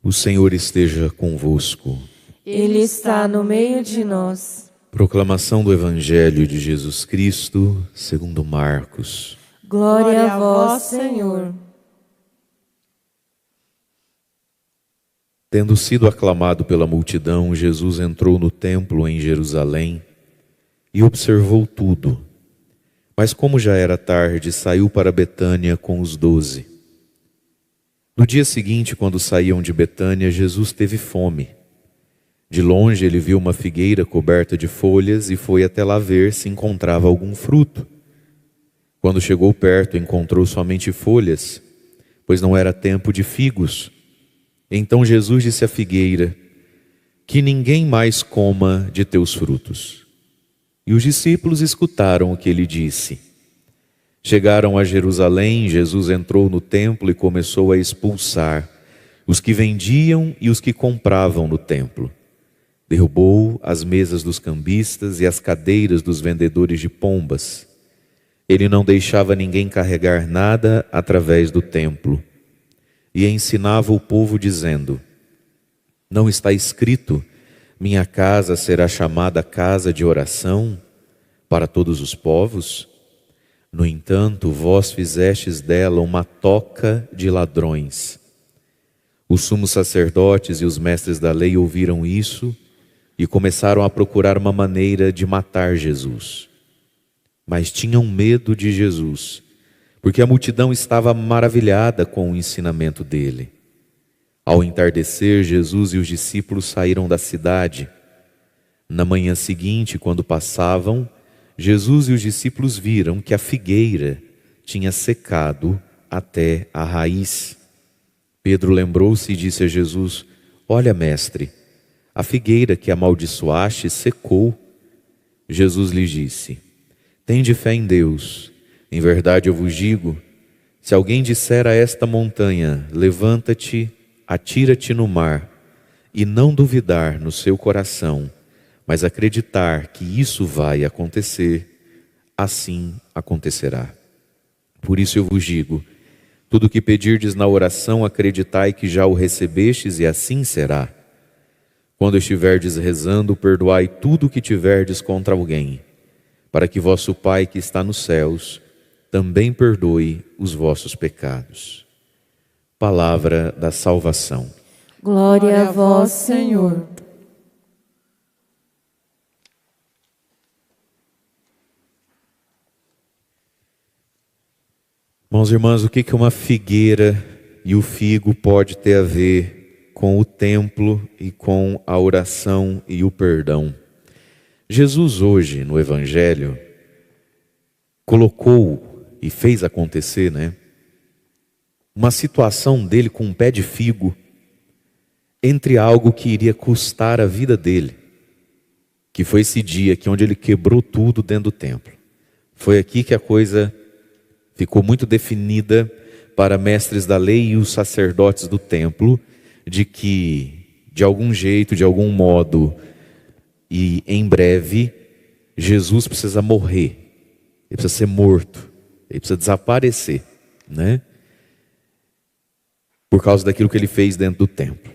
O Senhor esteja convosco. Ele está no meio de nós. Proclamação do Evangelho de Jesus Cristo, segundo Marcos. Glória a vós, Senhor. Tendo sido aclamado pela multidão, Jesus entrou no templo em Jerusalém e observou tudo. Mas como já era tarde, saiu para Betânia com os 12. No dia seguinte, quando saíam de Betânia, Jesus teve fome. De longe ele viu uma figueira coberta de folhas e foi até lá ver se encontrava algum fruto. Quando chegou perto, encontrou somente folhas, pois não era tempo de figos. Então Jesus disse à figueira: que ninguém mais coma de teus frutos. E os discípulos escutaram o que ele disse. Chegaram a Jerusalém, Jesus entrou no templo e começou a expulsar os que vendiam e os que compravam no templo. Derrubou as mesas dos cambistas e as cadeiras dos vendedores de pombas. Ele não deixava ninguém carregar nada através do templo. E ensinava o povo dizendo: não está escrito, minha casa será chamada casa de oração para todos os povos? No entanto, vós fizestes dela uma toca de ladrões. Os sumos sacerdotes e os mestres da lei ouviram isso e começaram a procurar uma maneira de matar Jesus. Mas tinham medo de Jesus, porque a multidão estava maravilhada com o ensinamento dele. Ao entardecer, Jesus e os discípulos saíram da cidade. Na manhã seguinte, quando passavam, Jesus e os discípulos viram que a figueira tinha secado até a raiz. Pedro lembrou-se e disse a Jesus: olha, mestre, a figueira que amaldiçoaste secou. Jesus lhes disse: tende fé em Deus. Em verdade eu vos digo, se alguém disser a esta montanha, levanta-te, atira-te no mar, e não duvidar no seu coração, mas acreditar que isso vai acontecer, assim acontecerá. Por isso eu vos digo, tudo o que pedirdes na oração, acreditai que já o recebestes, e assim será. Quando estiverdes rezando, perdoai tudo o que tiverdes contra alguém, para que vosso Pai que está nos céus também perdoe os vossos pecados. Palavra da salvação. Glória a vós, Senhor. Irmãos e irmãs, o que uma figueira e o figo pode ter a ver com o templo e com a oração e o perdão? Jesus hoje no Evangelho colocou e fez acontecer, uma situação dele com um pé de figo entre algo que iria custar a vida dele, que foi esse dia onde ele quebrou tudo dentro do templo. Foi aqui que a coisa ficou muito definida para mestres da lei e os sacerdotes do templo, de que, de algum jeito, de algum modo, e em breve, Jesus precisa morrer, ele precisa ser morto, ele precisa desaparecer, por causa daquilo que ele fez dentro do templo.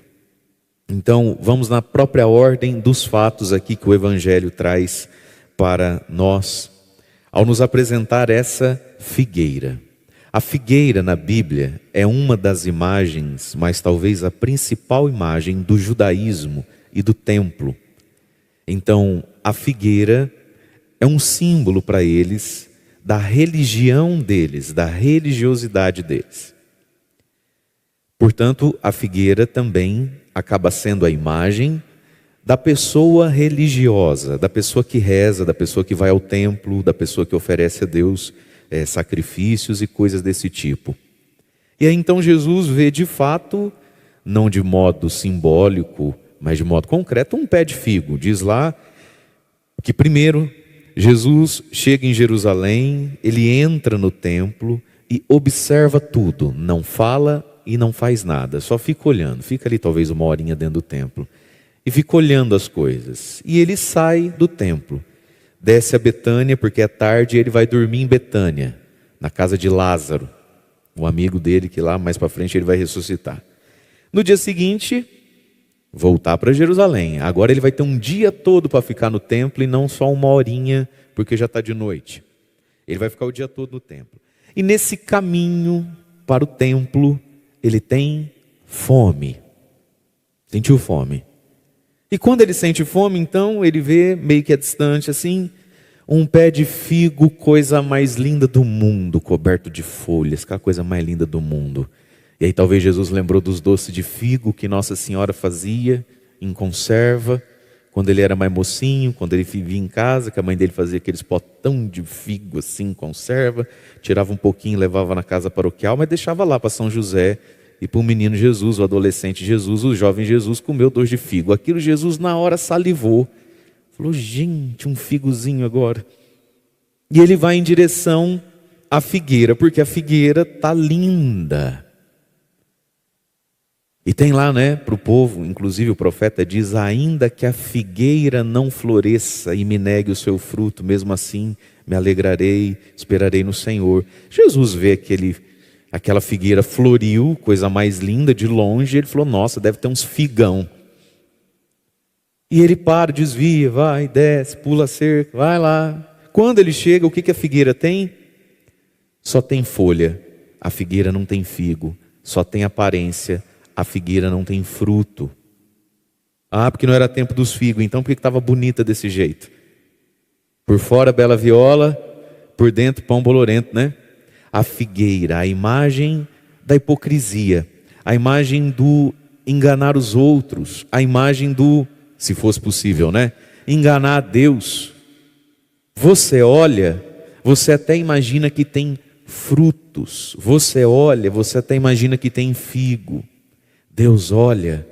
Então, vamos na própria ordem dos fatos aqui que o Evangelho traz para nós, ao nos apresentar essa figueira. A figueira na Bíblia é uma das imagens, mas talvez a principal imagem do judaísmo e do templo. Então, a figueira é um símbolo para eles da religião deles, da religiosidade deles. Portanto, a figueira também acaba sendo a imagem da pessoa religiosa, da pessoa que reza, da pessoa que vai ao templo, da pessoa que oferece a Deus sacrifícios e coisas desse tipo. E aí então Jesus vê de fato, não de modo simbólico, mas de modo concreto, um pé de figo. Diz lá que primeiro Jesus chega em Jerusalém, ele entra no templo e observa tudo, não fala e não faz nada, só fica olhando, fica ali talvez uma horinha dentro do templo, e fica olhando as coisas. E ele sai do templo, desce a Betânia, porque é tarde, e ele vai dormir em Betânia, na casa de Lázaro, um amigo dele que lá mais para frente ele vai ressuscitar. No dia seguinte, voltar para Jerusalém. Agora ele vai ter um dia todo para ficar no templo e não só uma horinha, porque já está de noite. Ele vai ficar o dia todo no templo. E nesse caminho para o templo, ele tem fome. Sentiu fome. E quando ele sente fome, então, ele vê meio que a distante assim, um pé de figo, coisa mais linda do mundo, coberto de folhas, aquela coisa mais linda do mundo. E aí talvez Jesus lembrou dos doces de figo que Nossa Senhora fazia em conserva, quando ele era mais mocinho, quando ele vivia em casa, que a mãe dele fazia aqueles potão de figo assim, em conserva, tirava um pouquinho, levava na casa paroquial, mas deixava lá para São José e para o menino Jesus, o adolescente Jesus, o jovem Jesus comeu doce de figo. Aquilo Jesus na hora salivou. Falou, gente, um figozinho agora. E ele vai em direção à figueira, porque a figueira está linda. E tem lá, para o povo, inclusive o profeta diz, ainda que a figueira não floresça e me negue o seu fruto, mesmo assim me alegrarei, esperarei no Senhor. Jesus vê aquela figueira floriu, coisa mais linda, de longe, ele falou, nossa, deve ter uns figão. E ele para, desvia, vai, desce, pula a cerca, vai lá. Quando ele chega, o que a figueira tem? Só tem folha. A figueira não tem figo. Só tem aparência. A figueira não tem fruto. Ah, porque não era tempo dos figos. Então por que estava bonita desse jeito? Por fora, bela viola. Por dentro, pão bolorento, né? A figueira, a imagem da hipocrisia. A imagem do enganar os outros. A imagem do... se fosse possível, enganar a Deus. Você olha, você até imagina que tem frutos. Você olha, você até imagina que tem figo. Deus olha,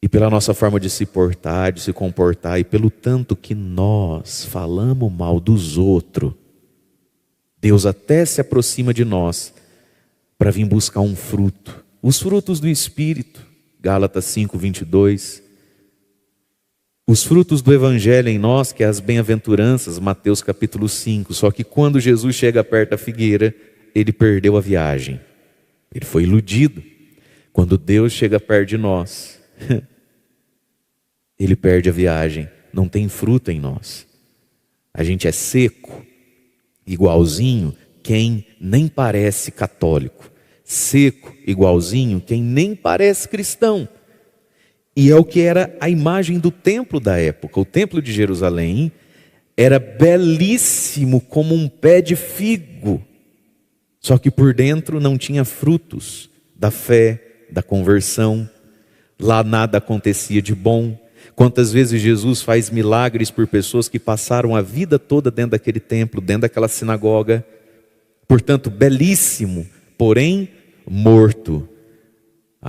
e pela nossa forma de se portar, de se comportar, e pelo tanto que nós falamos mal dos outros, Deus até se aproxima de nós para vir buscar um fruto. Os frutos do Espírito, Gálatas 5:22. Os frutos do Evangelho em nós, que é as bem-aventuranças, Mateus capítulo 5. Só que quando Jesus chega perto da figueira, ele perdeu a viagem. Ele foi iludido. Quando Deus chega perto de nós, ele perde a viagem. Não tem fruto em nós. A gente é seco, igualzinho quem nem parece católico. Seco, igualzinho quem nem parece cristão. E é o que era a imagem do templo da época. O templo de Jerusalém era belíssimo como um pé de figo. Só que por dentro não tinha frutos da fé, da conversão. Lá nada acontecia de bom. Quantas vezes Jesus faz milagres por pessoas que passaram a vida toda dentro daquele templo, dentro daquela sinagoga. Portanto, belíssimo, porém morto.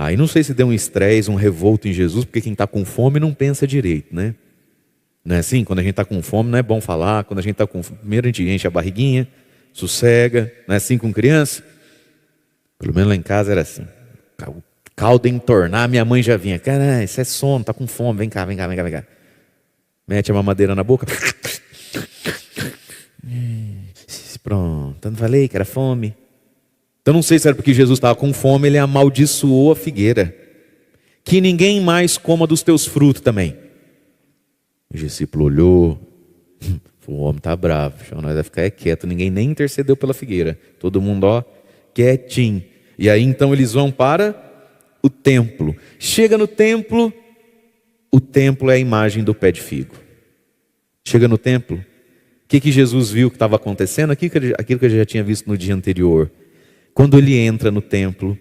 E não sei se deu um estresse, um revolto em Jesus, porque quem está com fome não pensa direito, né? Não é assim? Quando a gente está com fome não é bom falar. Quando a gente está com fome, primeiro a gente enche a barriguinha, sossega. Não é assim com criança? Pelo menos lá em casa era assim. O caldo entornar, minha mãe já vinha. Cara, isso é sono, tá com fome, vem cá. Mete a mamadeira na boca. Pronto, eu não falei que era fome. Então não sei se era porque Jesus estava com fome, ele amaldiçoou a figueira. Que ninguém mais coma dos teus frutos também. O discípulo olhou, o homem está bravo, nós vai ficar quieto, ninguém nem intercedeu pela figueira. Todo mundo, quietinho. E aí então eles vão para o templo. Chega no templo, o templo é a imagem do pé de figo. Chega no templo, o que Jesus viu que estava acontecendo? Aquilo que ele já tinha visto no dia anterior. Quando ele entra no templo,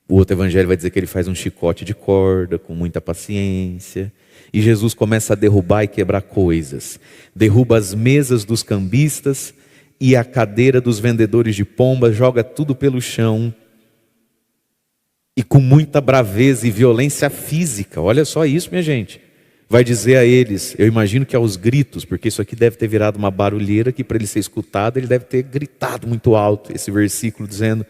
o outro evangelho vai dizer que ele faz um chicote de corda, com muita paciência. E Jesus começa a derrubar e quebrar coisas. Derruba as mesas dos cambistas e a cadeira dos vendedores de pomba, joga tudo pelo chão. E com muita braveza e violência física. Olha só isso, minha gente. Vai dizer a eles, eu imagino que aos gritos, porque isso aqui deve ter virado uma barulheira, que para ele ser escutado, ele deve ter gritado muito alto, esse versículo dizendo,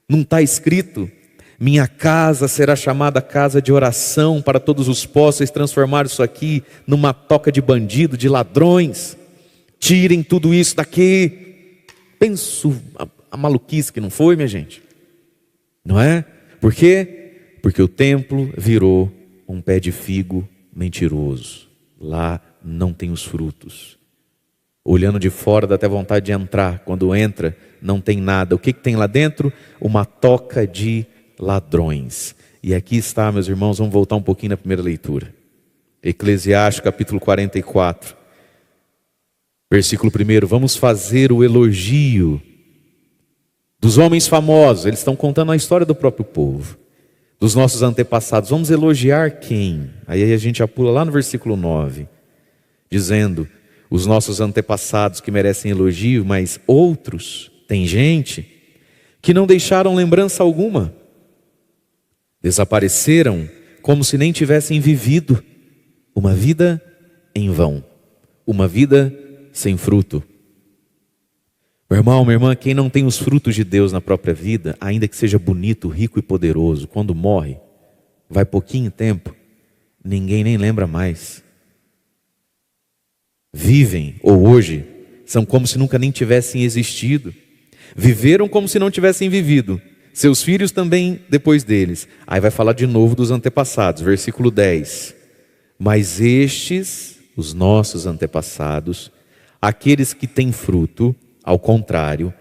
não está escrito, minha casa será chamada casa de oração para todos os povos, vocês transformaram isso aqui numa toca de bandido, de ladrões, tirem tudo isso daqui. Penso a maluquice que não foi, minha gente, não é? Por quê? Porque o templo virou um pé de figo mentiroso. Lá não tem os frutos. Olhando de fora dá até vontade de entrar. Quando entra, não tem nada. O que tem lá dentro? Uma toca de ladrões. E aqui está, meus irmãos, vamos voltar um pouquinho na primeira leitura. Eclesiastes capítulo 44, versículo 1. Vamos fazer o elogio dos homens famosos. Eles estão contando a história do próprio povo, dos nossos antepassados. Vamos elogiar quem? Aí a gente já pula lá no versículo 9, dizendo: os nossos antepassados que merecem elogio, mas outros, tem gente que não deixaram lembrança alguma, desapareceram como se nem tivessem vivido. Uma vida em vão, uma vida sem fruto. Meu irmão, minha irmã, quem não tem os frutos de Deus na própria vida, ainda que seja bonito, rico e poderoso, quando morre, vai pouquinho tempo, ninguém nem lembra mais. Vivem, ou hoje, são como se nunca nem tivessem existido. Viveram como se não tivessem vivido. Seus filhos também depois deles. Aí vai falar de novo dos antepassados, versículo 10. Mas estes, os nossos antepassados, aqueles que têm fruto, ao contrário,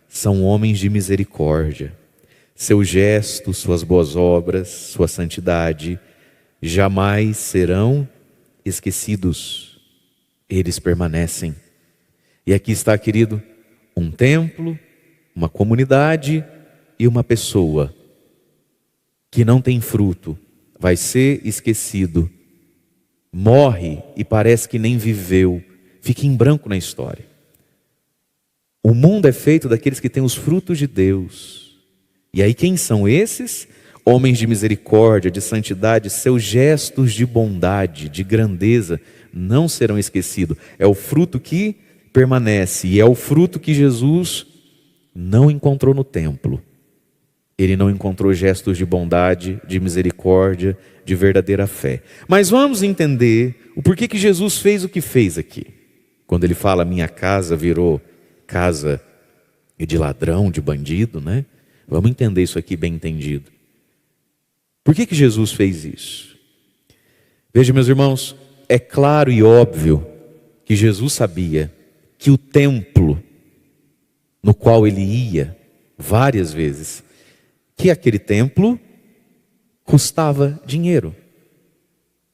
são homens de misericórdia. Seus gestos, suas boas obras, sua santidade, jamais serão esquecidos. Eles permanecem. E aqui está, querido, um templo, uma comunidade e uma pessoa que não tem fruto, vai ser esquecido. Morre e parece que nem viveu, fica em branco na história. O mundo é feito daqueles que têm os frutos de Deus. E aí quem são esses? Homens de misericórdia, de santidade. Seus gestos de bondade, de grandeza não serão esquecidos. É o fruto que permanece, e é o fruto que Jesus não encontrou no templo. Ele não encontrou gestos de bondade, de misericórdia, de verdadeira fé. Mas vamos entender o porquê que Jesus fez o que fez aqui. Quando ele fala: minha casa virou casa de ladrão, de bandido, né? Vamos entender isso aqui bem entendido. Por que Jesus fez isso? Veja, meus irmãos, é claro e óbvio que Jesus sabia que o templo no qual ele ia várias vezes, que aquele templo custava dinheiro.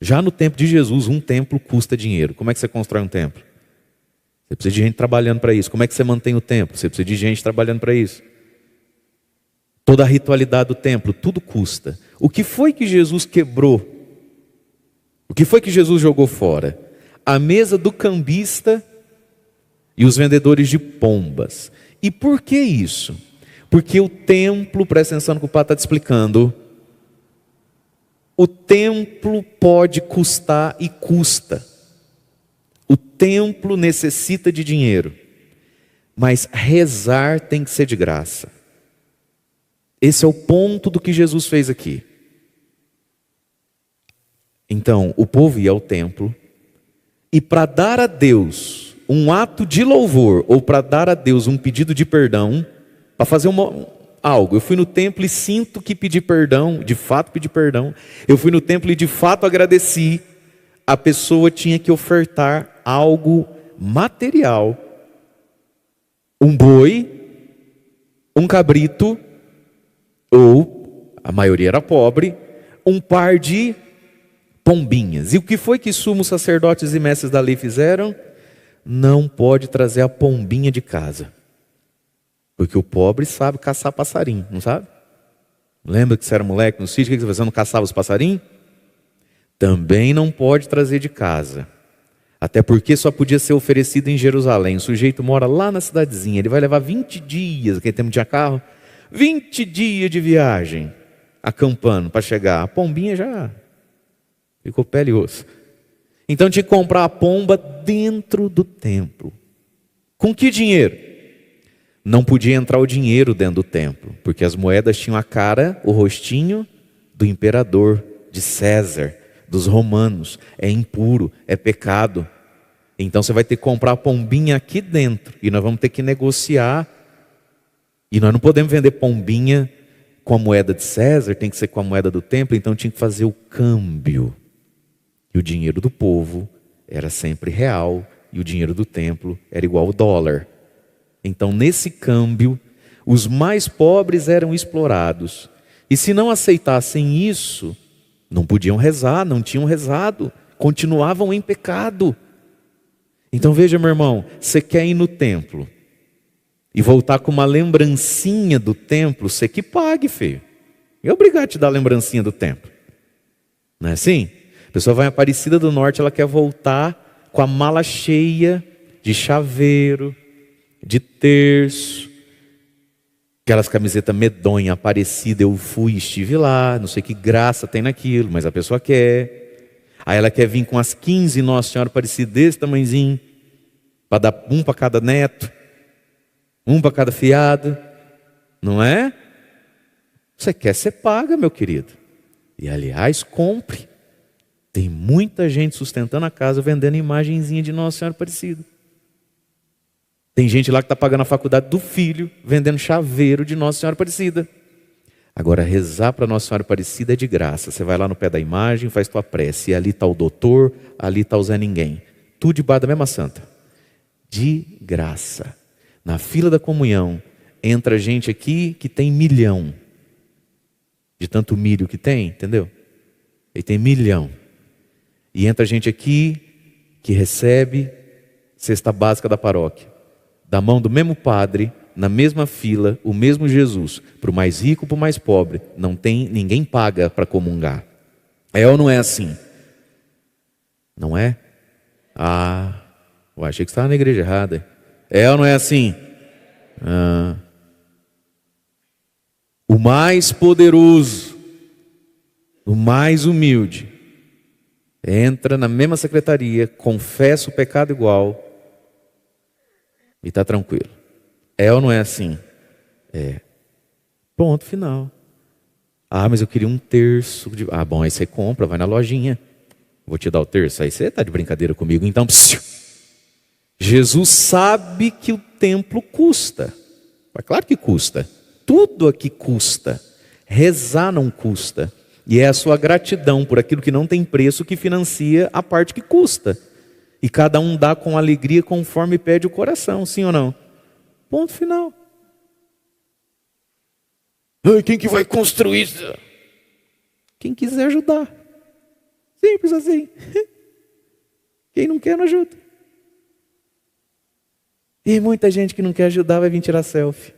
Já no tempo de Jesus, um templo custa dinheiro. Como é que você constrói um templo? Você precisa de gente trabalhando para isso. Como é que você mantém o templo? Você precisa de gente trabalhando para isso. Toda a ritualidade do templo, tudo custa. O que foi que Jesus quebrou? O que foi que Jesus jogou fora? A mesa do cambista e os vendedores de pombas. E por que isso? Porque o templo, presta atenção no que o Padre está te explicando, o templo pode custar e custa. O templo necessita de dinheiro, mas rezar tem que ser de graça. Esse é o ponto do que Jesus fez aqui. Então, o povo ia ao templo, e para dar a Deus um ato de louvor, ou para dar a Deus um pedido de perdão, para fazer algo. Eu fui no templo e sinto que pedi perdão, de fato pedi perdão. Eu fui no templo e de fato agradeci. A pessoa tinha que ofertar algo material. Um boi, um cabrito, ou, a maioria era pobre, um par de pombinhas. E o que foi que sumos sacerdotes e mestres da lei fizeram? Não pode trazer a pombinha de casa. Porque o pobre sabe caçar passarinho, não sabe? Lembra que você era moleque no sítio, o que você fazia? Não caçava os passarinhos? Também não pode trazer de casa. Até porque só podia ser oferecido em Jerusalém. O sujeito mora lá na cidadezinha, ele vai levar 20 dias, aquele tempo tinha carro, 20 dias de viagem, acampando para chegar. A pombinha já ficou pele e osso. Então tinha que comprar a pomba dentro do templo. Com que dinheiro? Não podia entrar o dinheiro dentro do templo, porque as moedas tinham a cara, o rostinho do imperador, de César, dos romanos. É impuro, é pecado. Então você vai ter que comprar a pombinha aqui dentro, e nós vamos ter que negociar. E nós não podemos vender pombinha com a moeda de César, tem que ser com a moeda do templo, então tinha que fazer o câmbio. E o dinheiro do povo era sempre real, e o dinheiro do templo era igual ao dólar. Então, nesse câmbio, os mais pobres eram explorados. E se não aceitassem isso, não podiam rezar, não tinham rezado, continuavam em pecado. Então veja, meu irmão, você quer ir no templo e voltar com uma lembrancinha do templo, você que pague, filho. É obrigado a te dar a lembrancinha do templo. Não é assim? A pessoa vai em Aparecida do Norte, ela quer voltar com a mala cheia de chaveiro, de terço, aquelas camisetas medonhas, Aparecida, eu fui, estive lá, não sei que graça tem naquilo, mas a pessoa quer. Aí ela quer vir com as 15 Nossa Senhora Aparecida desse tamanhozinho, para dar um para cada neto, um para cada fiado, não é? Você quer, você paga, meu querido. E aliás, compre. Tem muita gente sustentando a casa, vendendo imagenzinha de Nossa Senhora Aparecida. Tem gente lá que está pagando a faculdade do filho, vendendo chaveiro de Nossa Senhora Aparecida. Agora, rezar para Nossa Senhora Aparecida é de graça. Você vai lá no pé da imagem, faz tua prece. E ali está o doutor, ali está o Zé Ninguém. Tudo debaixo da mesma santa. De graça. Na fila da comunhão, entra gente aqui que tem 1 milhão. De tanto milho que tem, entendeu? Ele tem 1 milhão. E entra gente aqui que recebe cesta básica da paróquia. Da mão do mesmo padre, na mesma fila, o mesmo Jesus. Para o mais rico, para o mais pobre. Não tem, ninguém paga para comungar. É ou não é assim? Não é? Ah, eu achei que você estava na igreja errada. É ou não é assim? Ah. O mais poderoso, o mais humilde, entra na mesma secretaria, confessa o pecado igual e está tranquilo. É ou não é assim? É. Ponto final. Ah, mas eu queria um terço. Ah, bom, aí você compra, vai na lojinha. Vou te dar o terço. Aí você está de brincadeira comigo. Então, psiu. Jesus sabe que o templo custa. É claro que custa. Tudo aqui custa. Rezar não custa. E é a sua gratidão por aquilo que não tem preço que financia a parte que custa. E cada um dá com alegria conforme pede o coração, sim ou não? Ponto final. Quem que vai construir isso? Quem quiser ajudar. Simples assim. Quem não quer, não ajuda. E muita gente que não quer ajudar vai vir tirar selfie,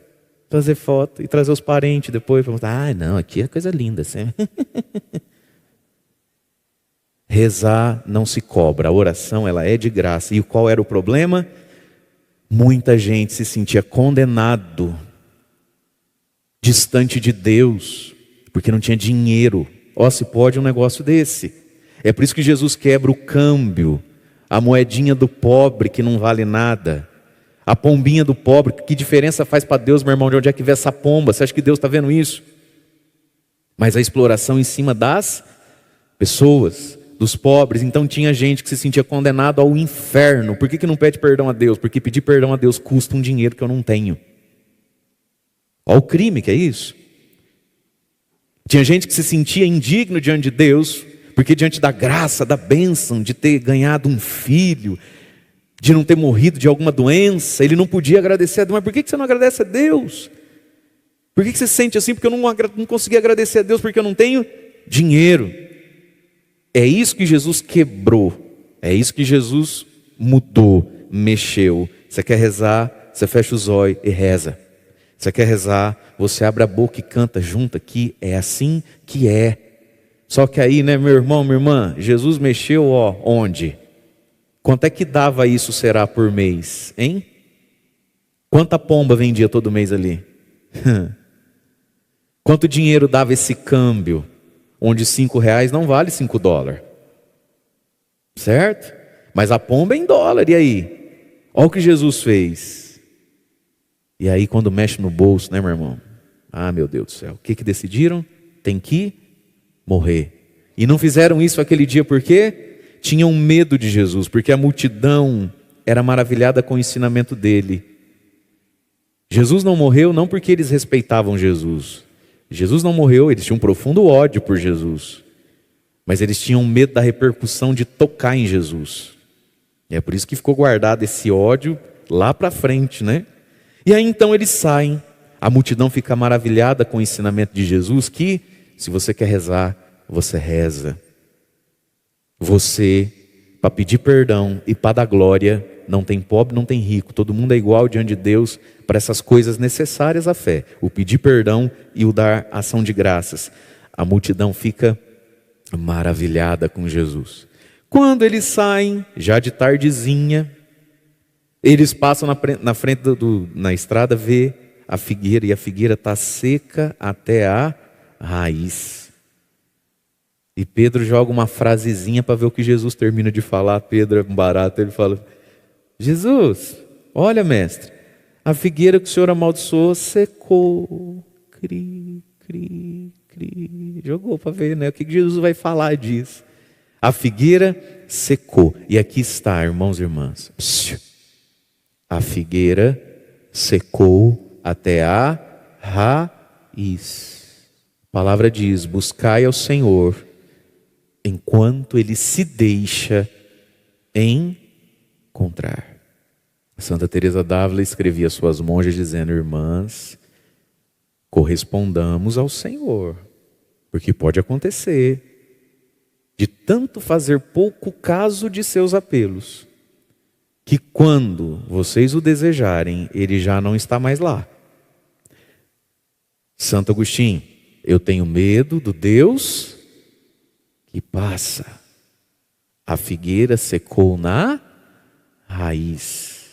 fazer foto e trazer os parentes depois. Ah, não, aqui é coisa linda. Assim. Rezar não se cobra, a oração ela é de graça. E qual era o problema? Muita gente se sentia condenado, distante de Deus, porque não tinha dinheiro. Ó, se pode um negócio desse. É por isso que Jesus quebra o câmbio, a moedinha do pobre que não vale nada, a pombinha do pobre. Que diferença faz para Deus, meu irmão, de onde é que vê essa pomba? Você acha que Deus está vendo isso? Mas a exploração em cima das pessoas, dos pobres. Então tinha gente que se sentia condenado ao inferno. Por que não pede perdão a Deus? Porque pedir perdão a Deus custa um dinheiro que eu não tenho. Olha o crime que é isso. Tinha gente que se sentia indigno diante de Deus, porque diante da graça, da bênção, de ter ganhado um filho, de não ter morrido de alguma doença, ele não podia agradecer a Deus. Mas por que você não agradece a Deus? Por que você se sente assim? Porque eu não consegui agradecer a Deus porque eu não tenho dinheiro. É isso que Jesus quebrou. É isso que Jesus mudou, mexeu. Você quer rezar, você fecha os olhos e reza. Você quer rezar, você abre a boca e canta junto aqui. É assim que é. Só que aí, né, meu irmão, minha irmã, Jesus mexeu, ó, onde? Quanto é que dava isso será por mês, hein? Quanta pomba vendia todo mês ali? Quanto dinheiro dava esse câmbio? Onde R$5 não vale $5. Certo? Mas a pomba é em dólar, e aí? Olha o que Jesus fez. E aí quando mexe no bolso, né, meu irmão? Ah, meu Deus do céu. O que decidiram? Tem que morrer. E não fizeram isso aquele dia por quê? Tinham medo de Jesus, porque a multidão era maravilhada com o ensinamento dele. Jesus não morreu não porque eles respeitavam Jesus. Jesus não morreu, eles tinham um profundo ódio por Jesus. Mas eles tinham medo da repercussão de tocar em Jesus. E é por isso que ficou guardado esse ódio lá para frente, né? E aí então eles saem. A multidão fica maravilhada com o ensinamento de Jesus que, se você quer rezar, você reza. Você, para pedir perdão e para dar glória, não tem pobre, não tem rico. Todo mundo é igual diante de Deus para essas coisas necessárias à fé. O pedir perdão e o dar ação de graças. A multidão fica maravilhada com Jesus. Quando eles saem, já de tardezinha, eles passam na frente na estrada, vê a figueira, e a figueira está seca até a raiz. E Pedro joga uma frasezinha para ver o que Jesus termina de falar. Pedro é um barato, ele fala: Jesus, olha, mestre, a figueira que o senhor amaldiçoou secou. Cri, cri, cri. Jogou para ver, né? O que Jesus vai falar disso? A figueira secou. E aqui está, irmãos e irmãs. A figueira secou até a raiz. A palavra diz: buscai ao Senhor enquanto Ele se deixa encontrar. Santa Teresa d'Ávila escrevia às suas monjas dizendo: irmãs, correspondamos ao Senhor, porque pode acontecer de tanto fazer pouco caso de seus apelos, que quando vocês o desejarem, Ele já não está mais lá. Santo Agostinho: eu tenho medo do Deus que passa. A figueira secou na raiz.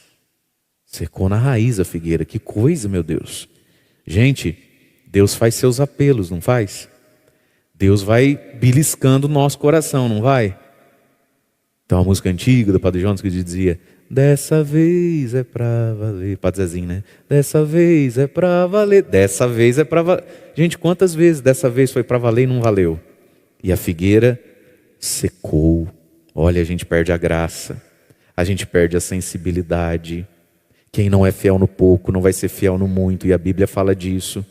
Secou na raiz a figueira. Que coisa, meu Deus. Gente, Deus faz seus apelos, não faz? Deus vai beliscando o nosso coração, não vai? Tem uma música antiga do Padre Jonas que dizia: dessa vez é pra valer. Padre Zezinho, né? Dessa vez é pra valer. Dessa vez é pra valer. Gente, quantas vezes dessa vez foi pra valer e não valeu? E a figueira secou. Olha, a gente perde a graça, a gente perde a sensibilidade. Quem não é fiel no pouco não vai ser fiel no muito. E a Bíblia fala disso,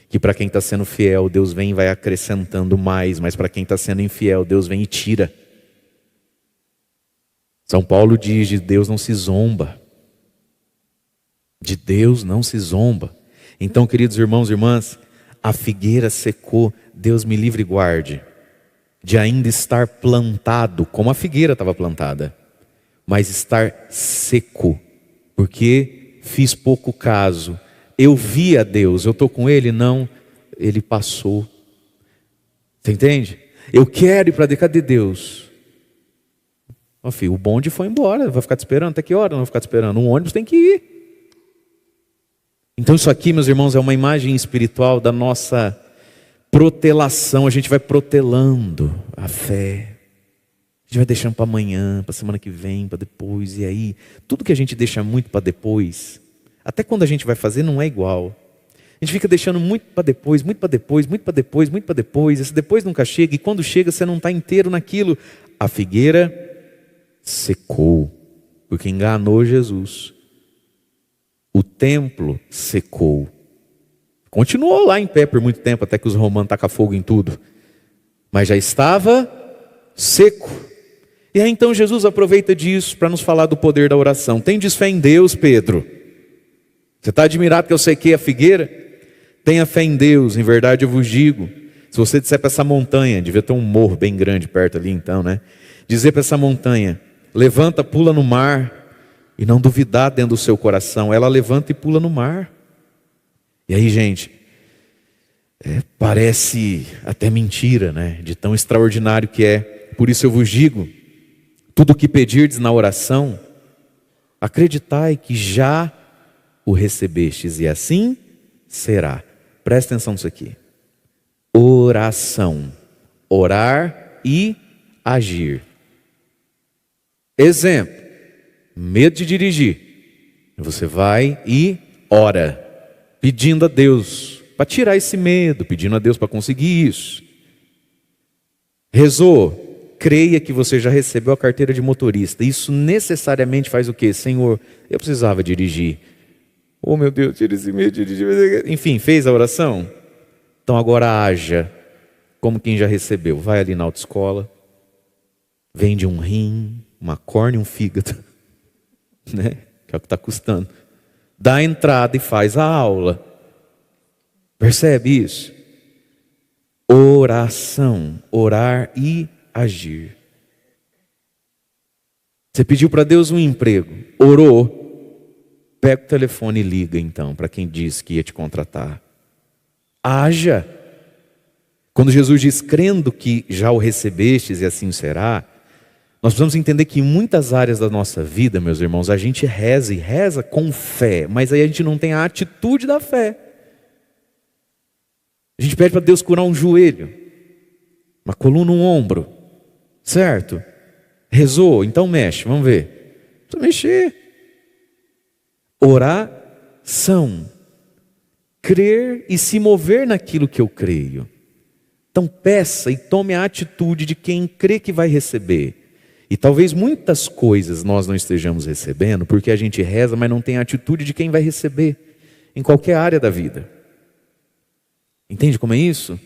que para quem está sendo fiel, Deus vem e vai acrescentando mais. Mas para quem está sendo infiel, Deus vem e tira. São Paulo diz: de Deus não se zomba. De Deus não se zomba. Então, queridos irmãos e irmãs, a figueira secou. Deus me livre e guarde de ainda estar plantado, como a figueira estava plantada, mas estar seco, porque fiz pouco caso. Eu vi a Deus, eu estou com Ele? Não, Ele passou. Você entende? Eu quero ir para a cadê Deus? Ó, filho, o bonde foi embora, vai ficar te esperando? Até que hora não vai ficar te esperando? Um ônibus tem que ir. Então isso aqui, meus irmãos, é uma imagem espiritual da nossa protelação. A gente vai protelando a fé. A gente vai deixando para amanhã, para a semana que vem, para depois. E aí, tudo que a gente deixa muito para depois, até quando a gente vai fazer, não é igual. A gente fica deixando muito para depois, muito para depois, muito para depois, muito para depois. Esse depois nunca chega, e quando chega você não está inteiro naquilo. A figueira secou, porque enganou Jesus. O templo secou. Continuou lá em pé por muito tempo, até que os romanos tacam fogo em tudo. Mas já estava seco. E aí então Jesus aproveita disso para nos falar do poder da oração. Tendes fé em Deus, Pedro. Você está admirado que eu sequei a figueira? Tenha fé em Deus, em verdade eu vos digo. Se você disser para essa montanha, devia ter um morro bem grande perto ali então, né? Dizer para essa montanha: levanta, pula no mar. E não duvidar dentro do seu coração, ela levanta e pula no mar. E aí, gente, parece até mentira, né? De tão extraordinário que é. Por isso eu vos digo: tudo o que pedirdes na oração, acreditai que já o recebestes, e assim será. Presta atenção nisso aqui. Oração, orar e agir. Exemplo: medo de dirigir. Você vai e ora, pedindo a Deus para tirar esse medo, pedindo a Deus para conseguir isso. Rezou, creia que você já recebeu a carteira de motorista. Isso necessariamente faz o quê? Senhor, eu precisava dirigir. Oh meu Deus, tira esse medo de dirigir. Enfim, fez a oração? Então agora haja como quem já recebeu. Vai ali na autoescola, vende um rim, uma córnea e um fígado, né? Que é o que está custando. Dá a entrada e faz a aula. Percebe isso? Oração, orar e agir. Você pediu para Deus um emprego, orou, pega o telefone e liga então para quem disse que ia te contratar. Haja. Quando Jesus diz, crendo que já o recebestes e assim será, nós precisamos entender que em muitas áreas da nossa vida, meus irmãos, a gente reza e reza com fé, mas aí a gente não tem a atitude da fé. A gente pede para Deus curar um joelho, uma coluna, um ombro, certo? Rezou, então mexe, vamos ver. Precisa mexer. Oração. Crer e se mover naquilo que eu creio. Então peça e tome a atitude de quem crê que vai receber. E talvez muitas coisas nós não estejamos recebendo porque a gente reza, mas não tem a atitude de quem vai receber. Em qualquer área da vida. Entende como é isso?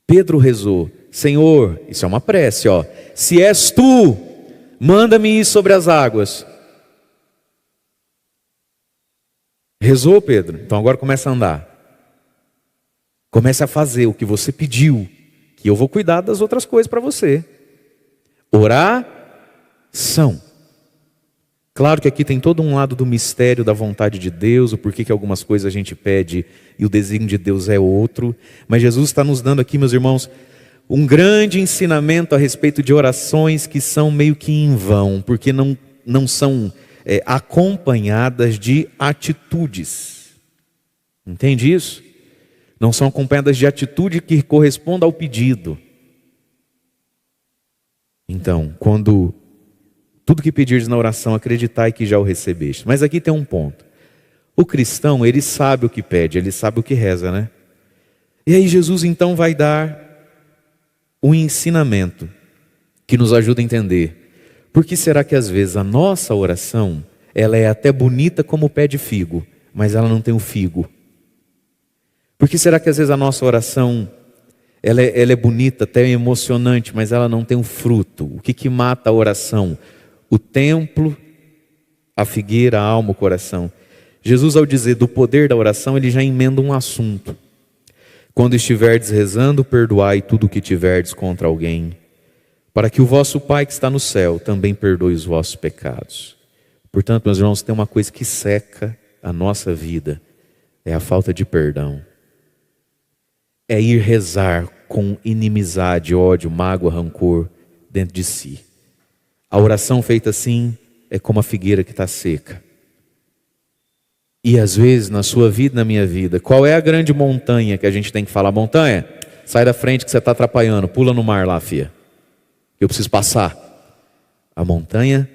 Pedro rezou, Senhor, isso é uma prece, ó. Se és tu, manda-me ir sobre as águas. Rezou, Pedro? Então agora começa a andar. Comece a fazer o que você pediu, que eu vou cuidar das outras coisas para você. Oração. Claro que aqui tem todo um lado do mistério da vontade de Deus, o porquê que algumas coisas a gente pede e o desígnio de Deus é outro. Mas Jesus está nos dando aqui, meus irmãos, um grande ensinamento a respeito de orações que são meio que em vão, porque não são acompanhadas de atitudes. Entende isso? Não são acompanhadas de atitude que corresponda ao pedido. Então, quando tudo que pedires na oração, acreditai que já o recebeste. Mas aqui tem um ponto. O cristão, ele sabe o que pede, ele sabe o que reza, né? E aí Jesus então vai dar um ensinamento que nos ajuda a entender. Por que será que às vezes a nossa oração, ela é até bonita como o pé de figo, mas ela não tem o figo? Por que será que às vezes a nossa oração, ela é bonita, até emocionante, mas ela não tem o fruto? O que mata a oração? O templo, a figueira, a alma, o coração. Jesus, ao dizer do poder da oração, ele já emenda um assunto. Quando estiverdes rezando, perdoai tudo o que tiverdes contra alguém, para que o vosso Pai que está no céu também perdoe os vossos pecados. Portanto, meus irmãos, tem uma coisa que seca a nossa vida, é a falta de perdão. É ir rezar com inimizade, ódio, mágoa, rancor dentro de si. A oração feita assim é como a figueira que está seca. E às vezes na sua vida, na minha vida, qual é a grande montanha que a gente tem que falar? Montanha, sai da frente que você está atrapalhando, pula no mar lá, filha. Eu preciso passar. A montanha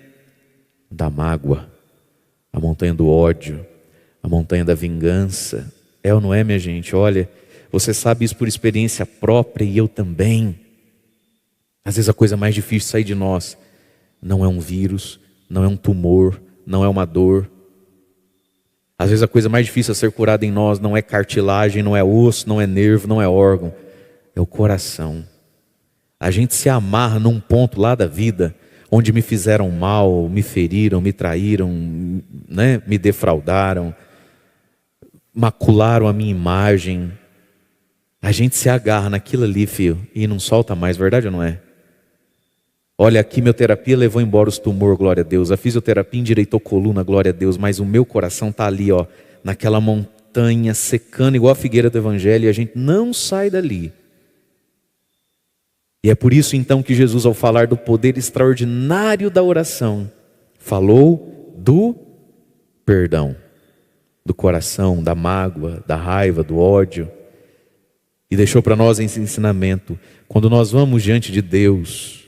da mágoa, a montanha do ódio, a montanha da vingança. É ou não é, minha gente? Olha, você sabe isso por experiência própria e eu também. Às vezes a coisa mais difícil de sair de nós não é um vírus, não é um tumor, não é uma dor. Às vezes a coisa mais difícil a ser curada em nós não é cartilagem, não é osso, não é nervo, não é órgão. É o coração. A gente se amarra num ponto lá da vida onde me fizeram mal, me feriram, me traíram, né? Me defraudaram, macularam a minha imagem. A gente se agarra naquilo ali, filho, e não solta mais, verdade ou não é? Olha, a quimioterapia levou embora os tumores, glória a Deus. A fisioterapia endireitou coluna, glória a Deus. Mas o meu coração está ali, ó, naquela montanha, secando igual a figueira do Evangelho. E a gente não sai dali. E é por isso então que Jesus, ao falar do poder extraordinário da oração, falou do perdão. Do coração, da mágoa, da raiva, do ódio. E deixou para nós esse ensinamento. Quando nós vamos diante de Deus,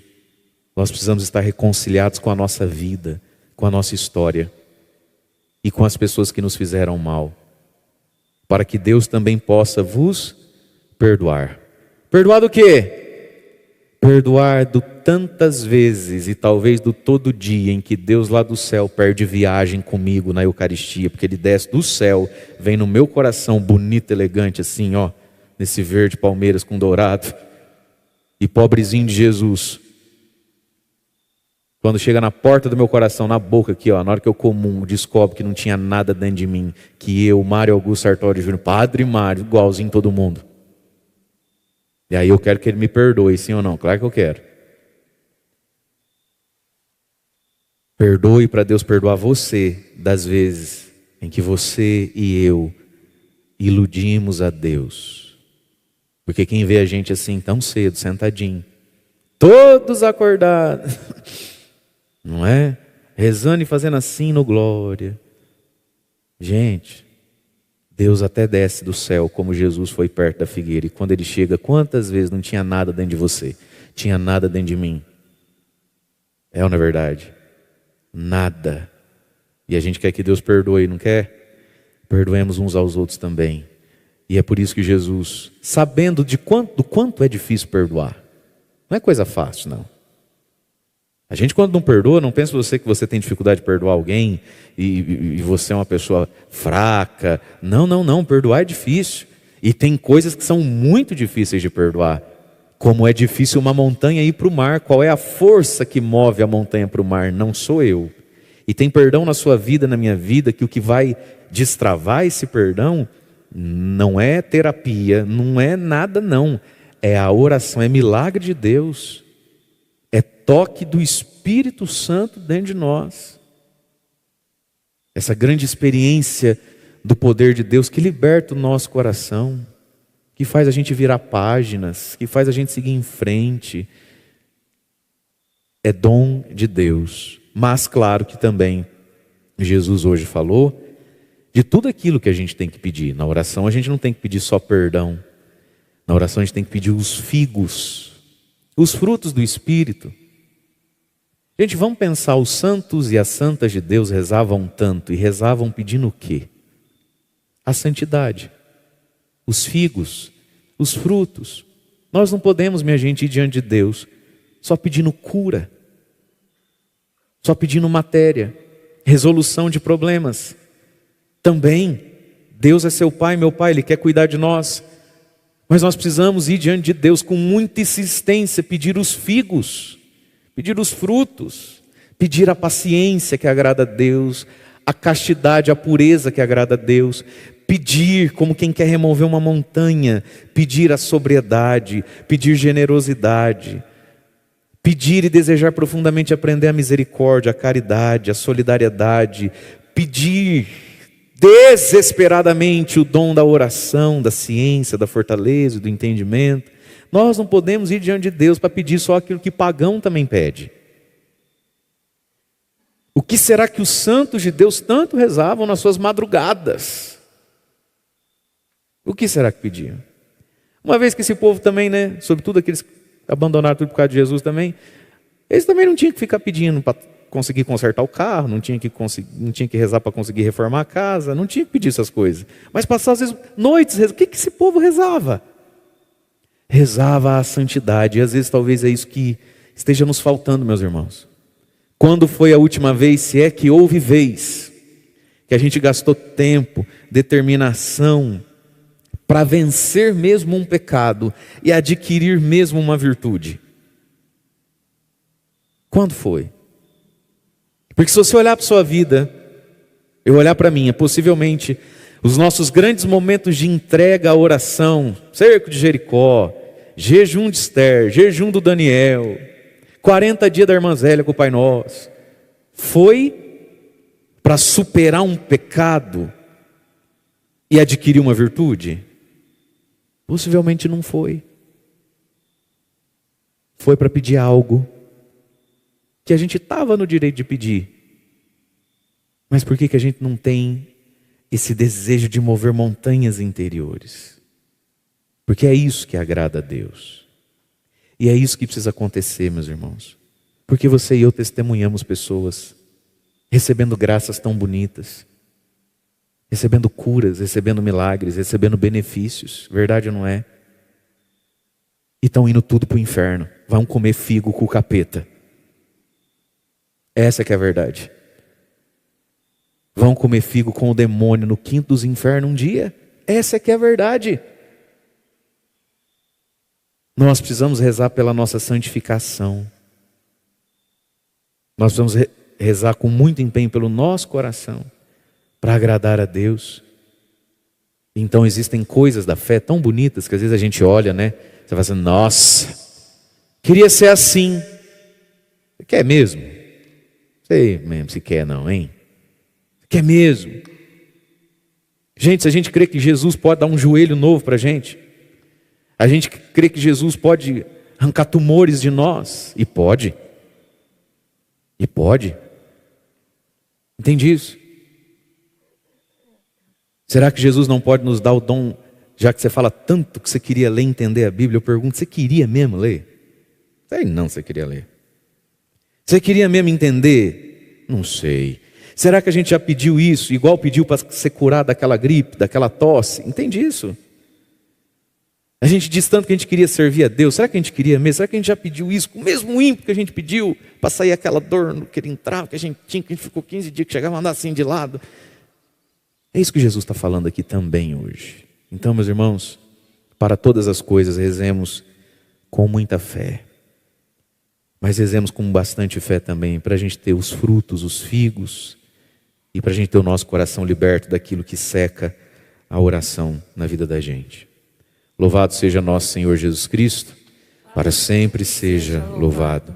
nós precisamos estar reconciliados com a nossa vida, com a nossa história e com as pessoas que nos fizeram mal, para que Deus também possa vos perdoar. Perdoar do quê? Perdoar do tantas vezes e talvez do todo dia em que Deus lá do céu perde viagem comigo na Eucaristia, porque Ele desce do céu, vem no meu coração bonito, elegante assim, ó, nesse verde Palmeiras com dourado. E pobrezinho de Jesus, quando chega na porta do meu coração, na boca aqui, ó, na hora que eu comungo, descobre que não tinha nada dentro de mim, que eu, Mário Augusto Sartori Júnior, Padre Mário, igualzinho todo mundo. E aí eu quero que ele me perdoe, sim ou não? Claro que eu quero. Perdoe para Deus perdoar você das vezes em que você e eu iludimos a Deus. Porque quem vê a gente assim tão cedo, sentadinho, todos acordados, não é? Rezando e fazendo assim no glória. Gente, Deus até desce do céu como Jesus foi perto da figueira. E quando ele chega, quantas vezes não tinha nada dentro de você? Tinha nada dentro de mim. É ou não é verdade? Nada. E a gente quer que Deus perdoe, não quer? Perdoemos uns aos outros também. E é por isso que Jesus, sabendo do quanto é difícil perdoar, não é coisa fácil, não. A gente, quando não perdoa, não pensa você que você tem dificuldade de perdoar alguém e você é uma pessoa fraca. Não, perdoar é difícil. E tem coisas que são muito difíceis de perdoar. Como é difícil uma montanha ir para o mar. Qual é a força que move a montanha para o mar? Não sou eu. E tem perdão na sua vida, na minha vida, que o que vai destravar esse perdão não é terapia, não é nada não. É a oração, é milagre de Deus. É toque do Espírito Santo dentro de nós. Essa grande experiência do poder de Deus que liberta o nosso coração, que faz a gente virar páginas, que faz a gente seguir em frente. É dom de Deus. Mas claro que também Jesus hoje falou de tudo aquilo que a gente tem que pedir. Na oração a gente não tem que pedir só perdão. Na oração a gente tem que pedir os figos, os frutos do Espírito. Gente, vamos pensar, os santos e as santas de Deus rezavam tanto, e rezavam pedindo o quê? A santidade, os figos, os frutos. Nós não podemos, minha gente, ir diante de Deus só pedindo cura, só pedindo matéria, resolução de problemas. Também, Deus é seu Pai, meu Pai, Ele quer cuidar de nós. Mas nós precisamos ir diante de Deus com muita insistência, pedir os figos, pedir os frutos, pedir a paciência que agrada a Deus, a castidade, a pureza que agrada a Deus, pedir como quem quer remover uma montanha, pedir a sobriedade, pedir generosidade, pedir e desejar profundamente aprender a misericórdia, a caridade, a solidariedade, pedir desesperadamente o dom da oração, da ciência, da fortaleza, do entendimento. Nós não podemos ir diante de Deus para pedir só aquilo que pagão também pede. O que será que os santos de Deus tanto rezavam nas suas madrugadas? O que será que pediam? Uma vez que esse povo também, né, sobretudo aqueles que abandonaram tudo por causa de Jesus também, eles também não tinham que ficar pedindo para conseguir consertar o carro, não tinha que rezar para conseguir reformar a casa, não tinha que pedir essas coisas. Mas passar às vezes noites, o que esse povo rezava? Rezava a santidade, e às vezes talvez é isso que esteja nos faltando, meus irmãos. Quando foi a última vez, se é que houve vez, que a gente gastou tempo, determinação, para vencer mesmo um pecado e adquirir mesmo uma virtude? Quando foi? Porque se você olhar para a sua vida, eu olhar para a minha, possivelmente os nossos grandes momentos de entrega à oração, cerco de Jericó, jejum de Esther, jejum do Daniel, 40 dias da irmã Zélia com o Pai Nosso, foi para superar um pecado e adquirir uma virtude? Possivelmente não foi. Foi para pedir algo que a gente estava no direito de pedir. Mas por que a gente não tem esse desejo de mover montanhas interiores? Porque é isso que agrada a Deus. E é isso que precisa acontecer, meus irmãos. Porque você e eu testemunhamos pessoas recebendo graças tão bonitas, recebendo curas, recebendo milagres, recebendo benefícios. Verdade ou não é? E estão indo tudo para o inferno. Vão comer figo com o capeta. Essa que é a verdade. Vão comer figo com o demônio no quinto dos infernos um dia. Essa que é a verdade. Nós precisamos rezar pela nossa santificação. Nós precisamos rezar com muito empenho pelo nosso coração, para agradar a Deus. Então existem coisas da fé tão bonitas que às vezes a gente olha, né? Você fala assim, nossa, queria ser assim. Você quer mesmo? Sei mesmo se quer não, hein? Quer mesmo? Gente, se a gente crê que Jesus pode dar um joelho novo para a gente, a gente crê que Jesus pode arrancar tumores de nós, e pode. Entende isso? Será que Jesus não pode nos dar o dom, já que você fala tanto que você queria ler e entender a Bíblia, eu pergunto, você queria mesmo ler? Sei não, você queria ler. Você queria mesmo entender? Não sei. Será que a gente já pediu isso, igual pediu para ser curado daquela gripe, daquela tosse? Entende isso? A gente diz tanto que a gente queria servir a Deus. Será que a gente queria mesmo? Será que a gente já pediu isso com o mesmo ímpeto que a gente pediu para sair aquela dor no que ele entrava, que a gente tinha, que a gente ficou 15 dias, que chegava a andar assim de lado? É isso que Jesus está falando aqui também hoje. Então, meus irmãos, para todas as coisas, rezemos com muita fé. Mas rezemos com bastante fé também, para a gente ter os frutos, os figos, e para a gente ter o nosso coração liberto daquilo que seca a oração na vida da gente. Louvado seja nosso Senhor Jesus Cristo, para sempre seja louvado.